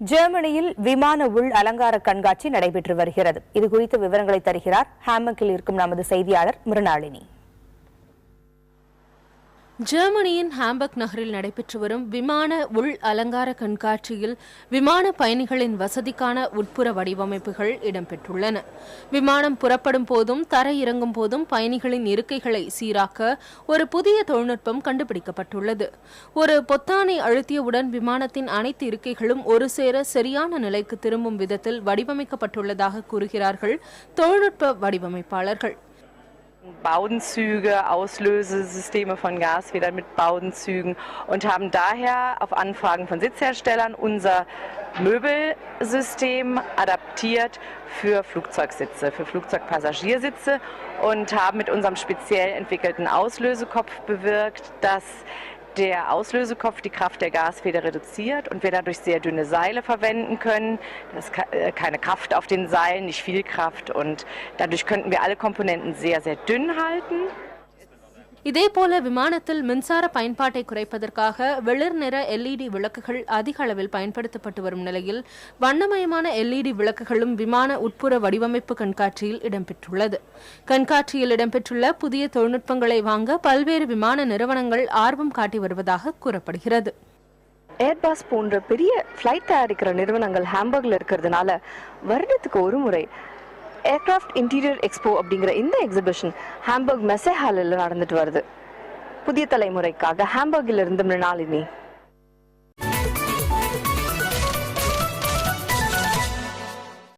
ஜெர்மனியில் விமான உள் அலங்கார கண்காட்சி நடைபெற்று வருகிறது. இதுகுறித்த விவரங்களை தருகிறார் ஹாம்பர்கில் இருக்கும் நமது செய்தியாளர் மிருணாளினி. ஜெர்மனியின் ஹாம்பர்க் நகரில் நடைபெற்று வரும் விமான உள் அலங்கார கண்காட்சியில் விமான பயணிகளின் வசதிக்கான உட்புற வடிவமைப்புகள் இடம்பெற்றுள்ளன. விமானம் புறப்படும் போதும் தரை இறங்கும் போதும் பயணிகளின் இருக்கைகளை சீராக்க ஒரு புதிய தொழில்நுட்பம் கண்டுபிடிக்கப்பட்டுள்ளது. ஒரு பொத்தானை அழுத்தியவுடன் விமானத்தின் அனைத்து இருக்கைகளும் ஒரு சேர சரியான நிலைக்கு திரும்பும் விதத்தில் வடிவமைக்கப்பட்டுள்ளதாக கூறுகிறார்கள் தொழில்நுட்ப வடிவமைப்பாளர்கள். Baudenzüge, Auslösesysteme von Gasfedern mit Baudenzügen und haben daher auf Anfragen von Sitzherstellern unser Möbelsystem adaptiert für Flugzeugsitze, für Flugzeugpassagiersitze und haben mit unserem speziell entwickelten Auslösekopf bewirkt, dass der Auslösekopf die Kraft der Gasfeder reduziert und wir dadurch sehr dünne Seile verwenden können. Das ist keine Kraft auf den Seilen, nicht viel Kraft und dadurch könnten wir alle Komponenten sehr, sehr dünn halten. இதேபோல விமானத்தில் மின்சார பயன்பாட்டை குறைப்பதற்காக வெளிர் நிற LED விளக்குகள் அதிக அளவில் பயன்படுத்தப்பட்டு வரும் நிலையில் வண்ணமயமான எல்இடி விளக்குகளும் விமான உட்புற வடிவமைப்பு கண்காட்சியில் இடம்பெற்றுள்ளது. கண்காட்சியில் இடம்பெற்றுள்ள புதிய தொழில்நுட்பங்களை வாங்க பல்வேறு விமான நிறுவனங்கள் ஆர்வம் காட்டி வருவதாக கூறப்படுகிறது. ஏர்பஸ் போன்ற பெரிய ஃபிளைட் தயாரிக்கிற நிறுவனங்கள் ஹாம்பர்க்ல இருக்கிறதுனால வருடத்துக்கு ஒரு முறை ஏர்கிராஃப்ட் இன்டீரியர் எக்ஸ்போ அப்படிங்கிற இந்த எக்ஸிபிஷன் ஹாம்பர்க் மெசே ஹாலில் நடந்துட்டு வருது. புதிய தலைமுறைக்காக ஹாம்பர்கில் இருந்து மிருணாளினி.